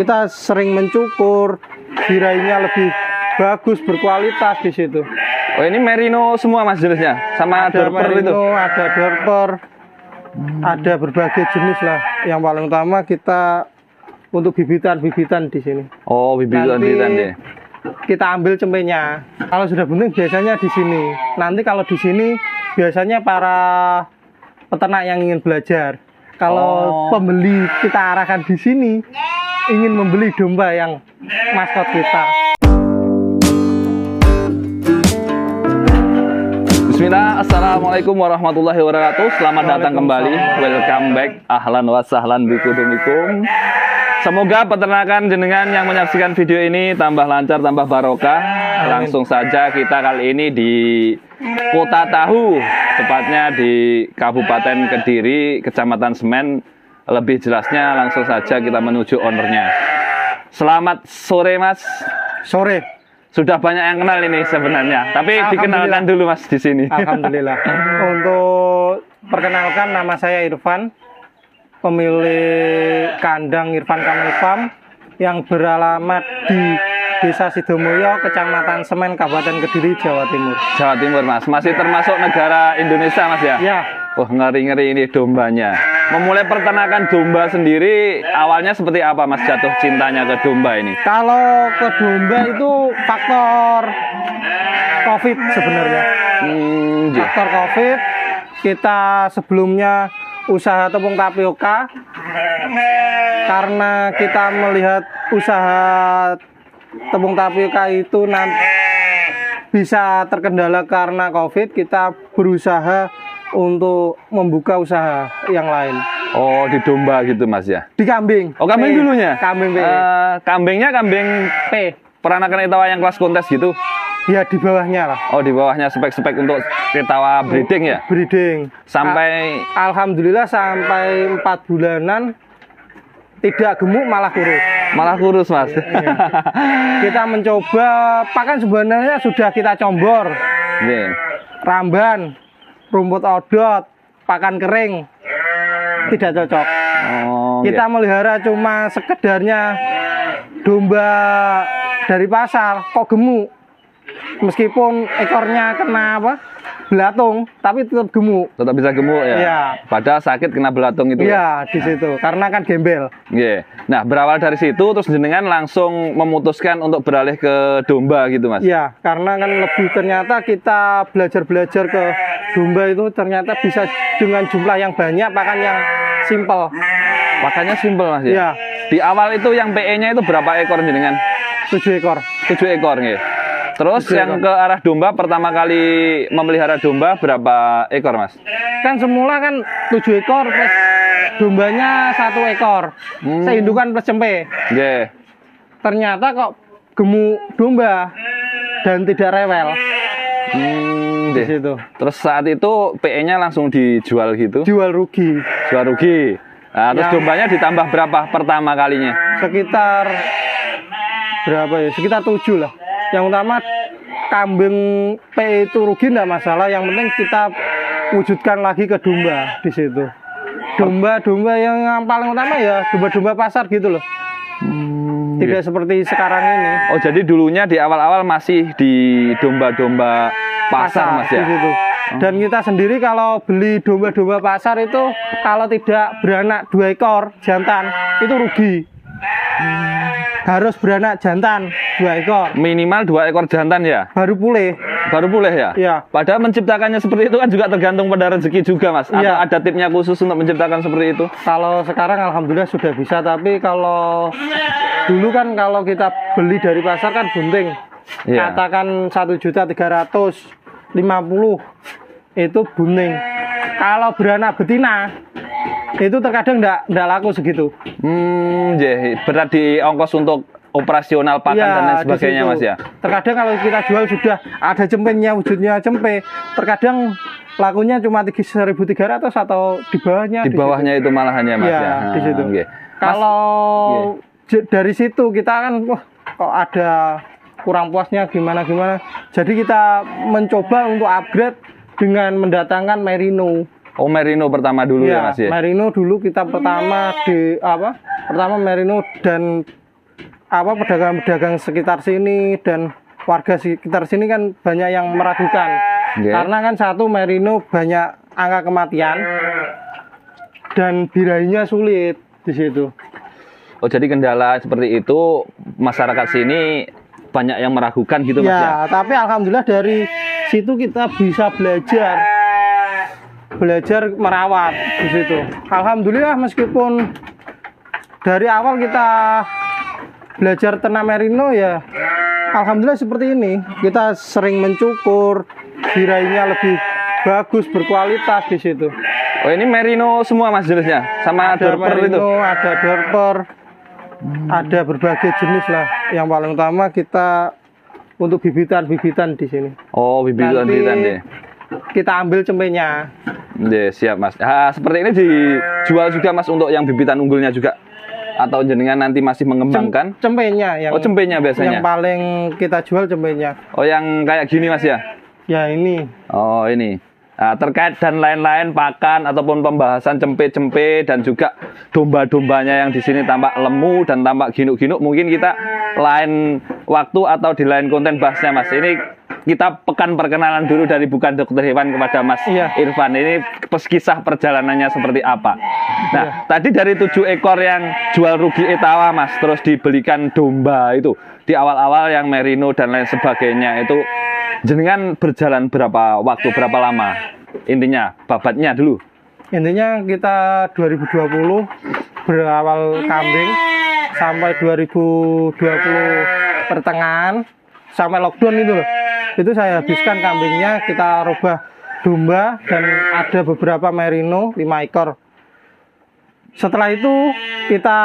Kita sering mencukur, birainya lebih bagus, berkualitas di situ. Oh, ini merino semua Mas jenisnya, sama Ada dorper itu. merino, ada dorper, ada berbagai jenis lah. Yang paling utama kita untuk bibitan-bibitan di sini. Oh, bibitan-bibitan deh. Kita ambil cempenya. Kalau sudah bunting biasanya di sini. Nanti kalau di sini biasanya para peternak yang ingin belajar. Kalau pembeli kita arahkan di sini ingin membeli domba yang maskot kita. Bismillah, assalamualaikum warahmatullahi wabarakatuh. Selamat datang kembali. Welcome back. Ahlan wa sahlan bikudumikum. Semoga peternakan jenengan yang menyaksikan video ini tambah lancar, tambah barokah. Langsung saja kita kali ini di Kota Tahu, tepatnya di Kabupaten Kediri, Kecamatan Semen. Lebih jelasnya langsung saja kita menuju ownernya. Selamat sore Mas. Sore. Sudah banyak yang kenal ini sebenarnya, tapi dikenalkan dulu Mas di sini. Alhamdulillah. Untuk perkenalkan, nama saya Irfan, pemilik kandang Irfan Kamil Farm yang beralamat di Desa Sidomulyo, Kecamatan Semen, Kabupaten Kediri, Jawa Timur. Jawa Timur Mas, masih termasuk negara Indonesia Mas ya? Ya. Wah, ngeri-ngeri ini dombanya. Memulai peternakan domba sendiri, awalnya seperti apa Mas jatuh cintanya ke domba ini? Kalau ke domba itu faktor COVID sebenarnya. Faktor COVID, kita sebelumnya usaha tepung tapioka. Karena kita melihat usaha tepung tapioka itu nanti bisa terkendala karena COVID, kita berusaha untuk membuka usaha yang lain. Oh, di domba gitu Mas ya? Di kambing. Oh, kambing dulunya? Kambing P. Kambingnya kambing P. Peranakan Itawa yang kelas kontes gitu? Ya, di bawahnya lah. Oh, di bawahnya spek-spek untuk Itawa breeding ya? Breeding. Sampai Alhamdulillah sampai 4 bulanan tidak gemuk, malah kurus. Malah kurus Mas. Iya. Kita mencoba pakan sebenarnya sudah kita combor. Nih. Ramban, rumput odot, pakan kering tidak cocok. Oh, Kita melihara cuma sekedarnya domba dari pasar kok gemuk. Meskipun ekornya kena belatung, tapi tetap gemuk. Tetap bisa gemuk ya? Iya. Padahal sakit kena belatung itu. Iya, di situ. Karena kan gembel. Iya. Nah, berawal dari situ terus jenengan langsung memutuskan untuk beralih ke domba gitu, Mas? Iya, karena kan lebih ternyata kita belajar-belajar ke domba itu ternyata bisa dengan jumlah yang banyak, pakan yang simpel. Pakannya simpel, Mas ya? Iya. Di awal itu yang PE-nya itu berapa ekor jenengan? 7 ekor. 7 ekor, nggih. Terus 7 yang ekor. ke arah domba pertama kali memelihara domba berapa ekor, Mas? Kan semula kan 7 ekor plus dombanya 1 ekor. Seindukan plus cempe. Nggih. Ternyata kok gemuk domba dan tidak rewel di Nggih. situ. Terus saat itu PE-nya langsung dijual gitu? Jual rugi Jual rugi. Nah, terus Yang- dombanya ditambah berapa pertama kalinya? sekitar berapa ya? Sekitar 7 lah. Yang utama kambing P itu rugi enggak masalah, yang penting kita wujudkan lagi ke domba di situ. Domba-domba yang paling utama ya domba-domba pasar gitu loh. Tidak seperti sekarang ini. Oh, jadi dulunya di awal-awal masih di domba-domba pasar, Mas ya? Di situ. Dan kita sendiri kalau beli domba-domba pasar itu kalau tidak beranak 2 ekor jantan itu rugi. Harus beranak jantan 2 ekor. Minimal 2 ekor jantan ya? Baru pulih. Baru boleh ya? Iya. Padahal menciptakannya seperti itu kan juga tergantung pada rezeki juga, Mas. Atau Iya. ada tipnya khusus untuk menciptakan seperti itu? Kalau sekarang alhamdulillah sudah bisa, tapi kalau dulu kan kalau kita beli dari pasar kan bunting. Iya. Katakan 1.350.000 itu bunting. Kalau beranak betina itu terkadang enggak laku segitu. Berat di ongkos untuk operasional pakan dan lain di sebagainya, situ. Mas ya? Terkadang kalau kita jual sudah ada cempenya, wujudnya cempe, terkadang lakunya cuma 1.300 atau di bawahnya. Di bawahnya itu malahannya, Mas Iya, ya? di situ. Nggih. Kalau dari situ kita kan wah kok ada kurang puasnya gimana. Jadi kita mencoba untuk upgrade dengan mendatangkan merino. Oh, merino pertama dulu ya, Mas ya? Merino dulu kita pertama merino dan apa pedagang-pedagang sekitar sini dan warga sekitar sini kan banyak yang meragukan. Karena kan satu, merino banyak angka kematian dan birainya sulit di situ. Oh, jadi kendala seperti itu masyarakat sini banyak yang meragukan gitu Mas ya? Ya, tapi alhamdulillah dari situ kita bisa belajar merawat di situ. Alhamdulillah meskipun dari awal kita belajar ternak merino ya, alhamdulillah seperti ini. Kita sering mencukur, birainya lebih bagus, berkualitas di situ. Oh, ini merino semua Mas jenisnya, sama Ada dorper itu. merino, ada dorper, ada berbagai jenis lah. Yang paling utama kita untuk bibitan di sini. Oh, bibitan Nanti deh. kita ambil cempenya. Deh, siap Mas. Seperti ini dijual juga Mas untuk yang bibitan unggulnya juga? Atau jenengan nanti masih mengembangkan? Cempenya yang Oh, cempenya biasanya. yang paling kita jual cempenya. Oh, yang kayak gini Mas ya? Ya ini. Oh, ini. Nah, terkait dan lain-lain pakan ataupun pembahasan cempe-cempe dan juga domba-dombanya yang di sini tampak lemu dan tampak ginuk-ginuk, mungkin kita lain waktu atau di lain konten bahasnya Mas. Ini kita pekan perkenalan dulu dari Bukan Dokter Hewan kepada Mas Irfan. Ini kisah perjalanannya seperti apa. Nah, tadi dari 7 ekor yang jual rugi etawa Mas, terus dibelikan domba itu di awal-awal yang merino dan lain sebagainya itu, jenengan berjalan berapa waktu, berapa lama? Intinya, babatnya dulu. Intinya kita 2020 berawal kambing sampai 2020 pertengahan sampai lockdown itu loh. Itu saya habiskan kambingnya, kita rubah domba dan ada beberapa merino 5 ekor. Setelah itu kita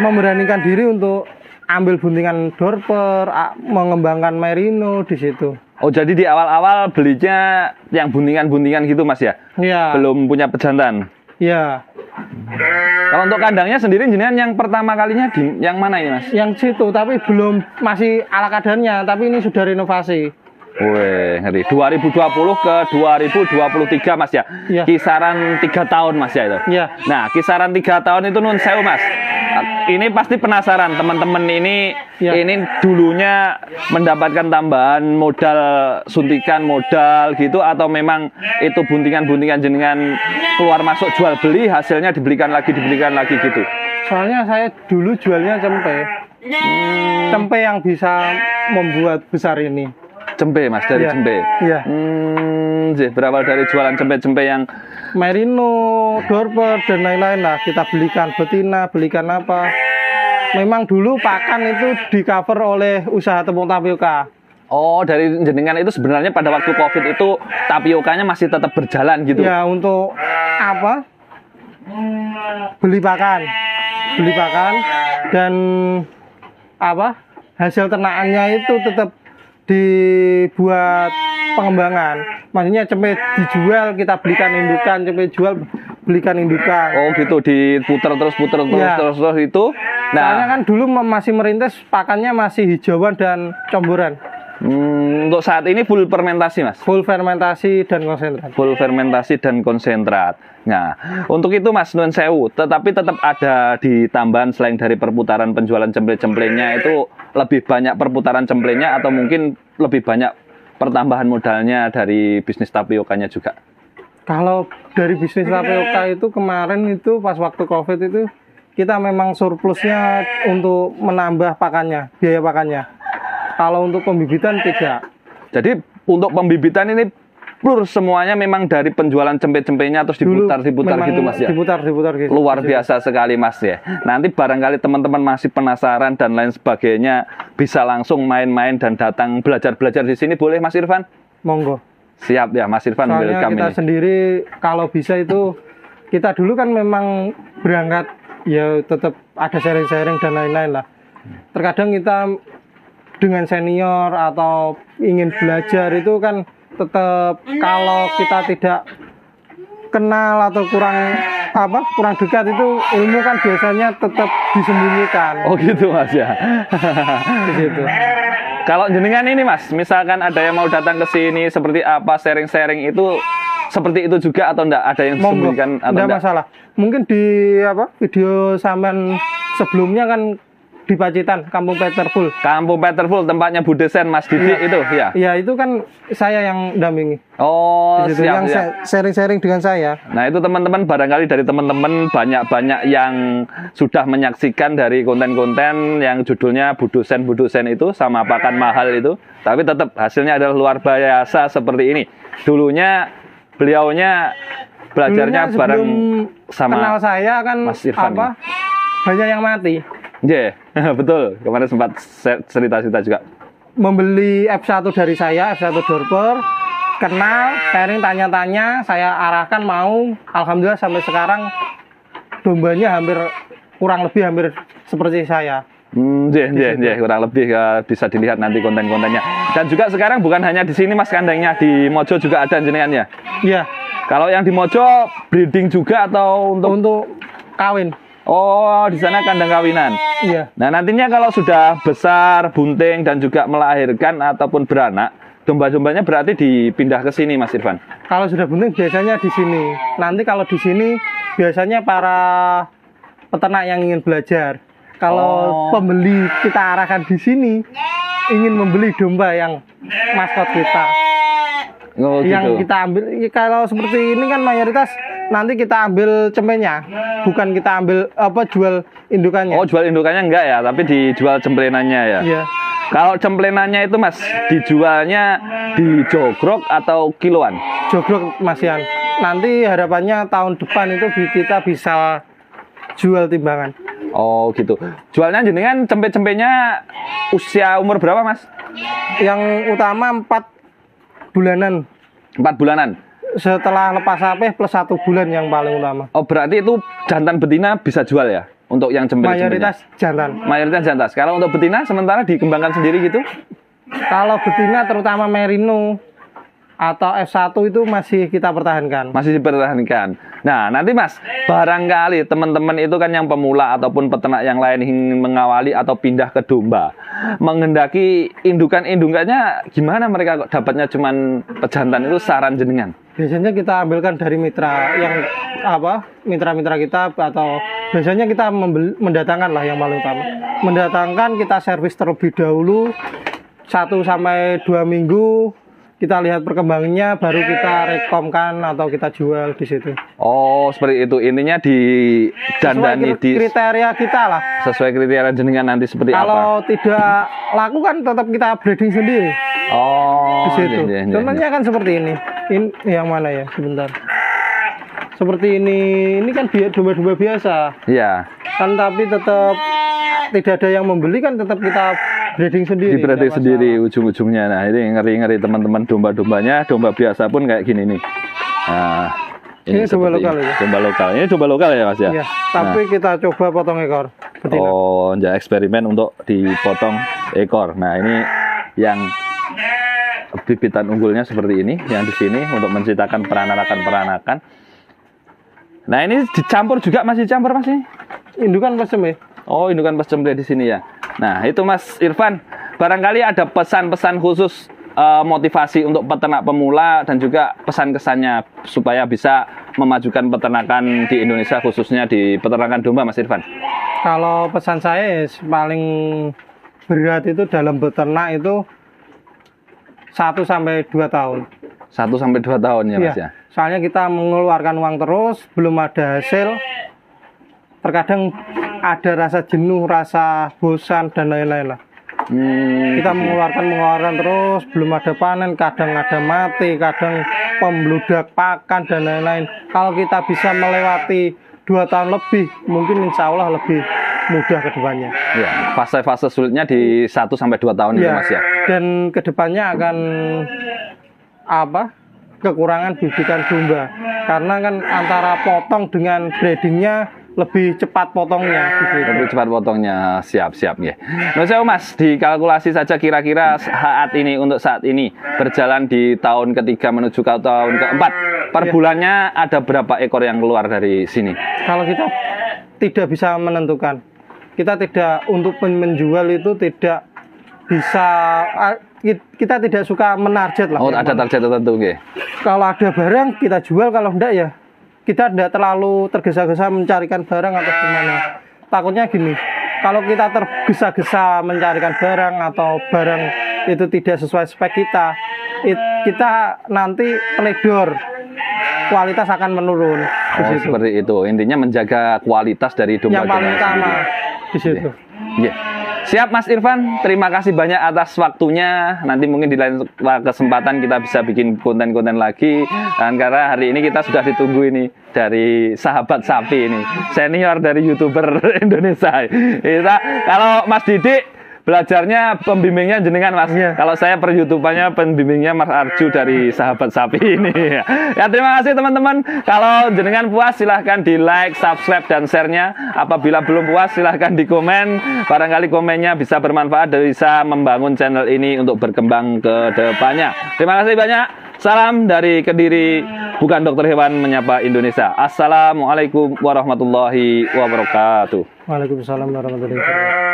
memberanikan diri untuk ambil buntingan dorper, mengembangkan merino di situ. Oh, jadi di awal-awal belinya yang buntingan-buntingan gitu Mas ya? Iya. Belum punya pejantan? Iya. Kalau untuk kandangnya sendiri jenengan yang pertama kalinya di yang mana ini Mas? Yang situ, tapi belum, masih ala kadarnya, tapi ini sudah renovasi. Wih, ngeri. 2020 ke 2023 Mas ya? Iya. Kisaran 3 tahun Mas ya itu? Iya. Nah, kisaran 3 tahun itu nun sewu Mas. Ini pasti penasaran teman-teman ini, ini dulunya mendapatkan tambahan modal, suntikan modal gitu, atau memang itu buntingan-buntingan jenengan keluar masuk jual beli, hasilnya dibelikan lagi gitu? Soalnya saya dulu jualnya cempe. Cempe yang bisa membuat besar ini. Cempe Mas, dari cempe? Iya. Berawal dari jualan cempe-cempe yang merino, dorper dan lain-lain lah. Kita belikan betina, belikan apa. Memang dulu pakan itu di cover oleh usaha tepung tapioka. Oh, dari jenengan itu sebenarnya pada waktu COVID itu tapiokanya masih tetap berjalan gitu? Ya, untuk apa? Beli pakan dan apa? Hasil ternakannya itu tetap dibuat pengembangan. Maksudnya cempe dijual, kita belikan indukan, cempe jual, belikan indukan. Oh gitu, diputer terus itu. Nah, soalnya kan dulu masih merintis, pakannya masih hijauan dan comboran. Untuk saat ini full fermentasi Mas? Full fermentasi dan konsentrat. Full fermentasi dan konsentrat. Nah, untuk itu Mas nuwun sewu, tetapi tetap ada di tambahan selain dari perputaran penjualan cemple-cemplenya itu lebih banyak perputaran cemplenya atau mungkin lebih banyak pertambahan modalnya dari bisnis tapiokanya juga? Kalau dari bisnis tapioka itu kemarin itu pas waktu COVID itu kita memang surplusnya untuk menambah pakannya, biaya pakannya. Kalau untuk pembibitan tidak. Jadi untuk pembibitan ini pur semuanya memang dari penjualan cempe-cempenya terus diputar gitu Mas ya? Diputar gitu. Luar biasa sekali Mas ya. Nanti barangkali teman-teman masih penasaran dan lain sebagainya, bisa langsung main-main dan datang belajar-belajar di sini, boleh Mas Irfan? Monggo. Siap ya Mas Irfan. Soalnya kita sendiri kalau bisa itu, kita dulu kan memang berangkat ya tetap ada sharing-sharing dan lain-lain lah. Terkadang kita dengan senior atau ingin belajar itu kan tetap, kalau kita tidak kenal atau kurang dekat itu ilmu kan biasanya tetap disembunyikan. Oh gitu Mas ya. Gitu. Kalau jenengan ini Mas, misalkan ada yang mau datang ke sini seperti apa, sharing-sharing itu seperti itu juga atau enggak, ada yang disembunyikan atau enggak? Masalah. Mungkin di video sampean sebelumnya kan di Pacitan, Kampung Peterful. Kampung Peterful, tempatnya Bu Desen Mas Didik itu ya. Iya, itu kan saya yang dampingi. Oh, Di situ, siap, yang siap. sharing-sharing dengan saya. Nah itu teman-teman, barangkali dari teman-teman banyak-banyak yang sudah menyaksikan dari konten-konten yang judulnya Bu Dosen itu sama pakan mahal itu, tapi tetap hasilnya adalah luar biasa seperti ini. Dulunya beliaunya belajarnya Dulunya bareng sebelum sama kenal saya kan Mas Irfan banyak yang mati. Iya, betul. Kemarin sempat cerita-cerita juga. Membeli F1 dari saya, F1 Dorper, kenal, sharing, tanya-tanya, saya arahkan mau. Alhamdulillah sampai sekarang dombanya kurang lebih hampir seperti saya. Kurang lebih bisa dilihat nanti konten-kontennya. Dan juga sekarang bukan hanya di sini Mas kandangnya, di Mojo juga ada jenengannya. Iya. Kalau yang di Mojo breeding juga atau Untuk kawin. Oh, di sana kandang kawinan. Iya. Nah, nantinya kalau sudah besar, bunting dan juga melahirkan ataupun beranak, domba-dombanya berarti dipindah ke sini, Mas Irfan. Kalau sudah bunting biasanya di sini. Nanti kalau di sini biasanya para peternak yang ingin belajar. Kalau pembeli kita arahkan di sini ingin membeli domba yang maskot kita. Oh, Yang gitu. kita ambil kalau seperti ini kan mayoritas nanti kita ambil cemenya, bukan kita ambil jual indukannya. Oh, jual indukannya enggak ya, tapi dijual cemplenannya ya. Iya. Kalau cemplenannya itu Mas, dijualnya di jogrok atau kiloan? Jogrok Masian. Nanti harapannya tahun depan itu kita bisa jual timbangan. Oh, gitu. Jualnya jenengan cempe-cempenya usia umur berapa, Mas? Yang utama 4 bulanan. 4 bulanan. Setelah lepas sapeh plus 1 bulan yang paling utama. Oh, berarti itu jantan betina bisa jual ya? Untuk yang cempe-cempenya? Mayoritas jantan. Mayoritas jantan. Kalau untuk betina sementara dikembangkan sendiri gitu? Kalau betina terutama merino atau F1 itu masih kita pertahankan. Masih dipertahankan. Nah, nanti Mas, barangkali teman-teman itu kan yang pemula ataupun peternak yang lain ingin mengawali atau pindah ke domba. Menghendaki indukan-indukannya gimana mereka kok dapatnya cuman pejantan, itu saran jenengan? Biasanya kita ambilkan dari mitra yang mitra-mitra kita, atau biasanya kita mendatangkan lah yang paling utama. Mendatangkan, kita servis terlebih dahulu 1 sampai 2 minggu. Kita lihat perkembangannya, baru kita rekomkan atau kita jual di situ. Oh, seperti itu. Intinya didandani di kriteria kita lah. sesuai kriteria jenengan nanti seperti Kalau apa. tidak laku kan tetap kita breeding sendiri Oh, di situ. iya. Contohnya kan seperti ini. Ini yang mana ya? Sebentar. Seperti ini kan domba-domba biasa. Iya. Kan tapi tetap tidak ada yang membeli, kan tetap kita breeding sendiri. Di breeding tidak sendiri ujung-ujungnya. Nah, ini ngeri-ngeri teman-teman, domba-dombanya, domba biasa pun kayak gini nih. Nah, Ini domba seperti lokal ya? Domba lokal. Ini domba lokal ya, Mas ya? Iya, tapi kita coba potong ekor betina. Oh, ya eksperimen untuk dipotong ekor. Nah, ini yang bibitan unggulnya seperti ini, yang di sini untuk menciptakan peranakan. Nah, ini dicampur juga, masih dicampur Mas ini? Indukan pesem ya? Oh, indukan pas cemple di sini ya. Nah, itu Mas Irfan, barangkali ada pesan-pesan khusus motivasi untuk peternak pemula dan juga pesan-kesannya supaya bisa memajukan peternakan di Indonesia, khususnya di peternakan domba, Mas Irfan. Kalau pesan saya paling berat itu dalam beternak itu 1 sampai 2 tahun. 1 sampai 2 tahun ya, Mas ya. Soalnya kita mengeluarkan uang terus, belum ada hasil. Terkadang ada rasa jenuh, rasa bosan dan lain-lain lah. Kita mengeluarkan terus, belum ada panen, kadang ada mati, kadang pembludak pakan dan lain-lain. Kalau kita bisa melewati 2 tahun lebih, mungkin insya Allah lebih mudah ke depannya. Ya, fase-fase sulitnya di 1 sampai 2 tahun itu, Mas ya. Dan ke depannya akan kekurangan bibitan domba. Karena kan antara potong dengan breedingnya lebih cepat potongnya gitu. Lebih cepat potongnya, siap ya. Nah, Mas, dikalkulasi saja kira-kira saat ini berjalan di tahun ketiga menuju ke tahun keempat. Per bulannya ada berapa ekor yang keluar dari sini? Kalau kita tidak bisa menentukan, kita tidak untuk menjual itu tidak bisa, kita tidak suka menarget lah. Oh, ada target tertentu, nggih. Kalau ada barang kita jual, kalau enggak ya kita tidak terlalu tergesa-gesa mencarikan barang atau gimana. Takutnya gini, Kalau kita tergesa-gesa mencarikan barang atau barang itu tidak sesuai spek kita, kita nanti teledor, kualitas akan menurun. Di Oh, situ. seperti itu. Intinya menjaga kualitas dari domba. Yang paling utama di situ. Iya. Siap Mas Irfan, terima kasih banyak atas waktunya. Nanti mungkin di lain kesempatan kita bisa bikin konten-konten lagi. Dan karena hari ini kita sudah ditunggu ini dari sahabat sapi ini, senior dari YouTuber Indonesia. Kita kalau Mas Didik belajarnya pembimbingnya jenengan Mas. Iya. Kalau saya per YouTube-nya pembimbingnya Mas Arju dari sahabat sapi ini. Ya terima kasih teman-teman. Kalau jenengan puas silahkan di like, subscribe dan share-nya. Apabila belum puas silahkan di komen. Barangkali komennya bisa bermanfaat dan bisa membangun channel ini untuk berkembang ke depannya. Terima kasih banyak. Salam dari Kediri, bukan dokter hewan menyapa Indonesia. Assalamualaikum warahmatullahi wabarakatuh. Waalaikumsalam warahmatullahi wabarakatuh.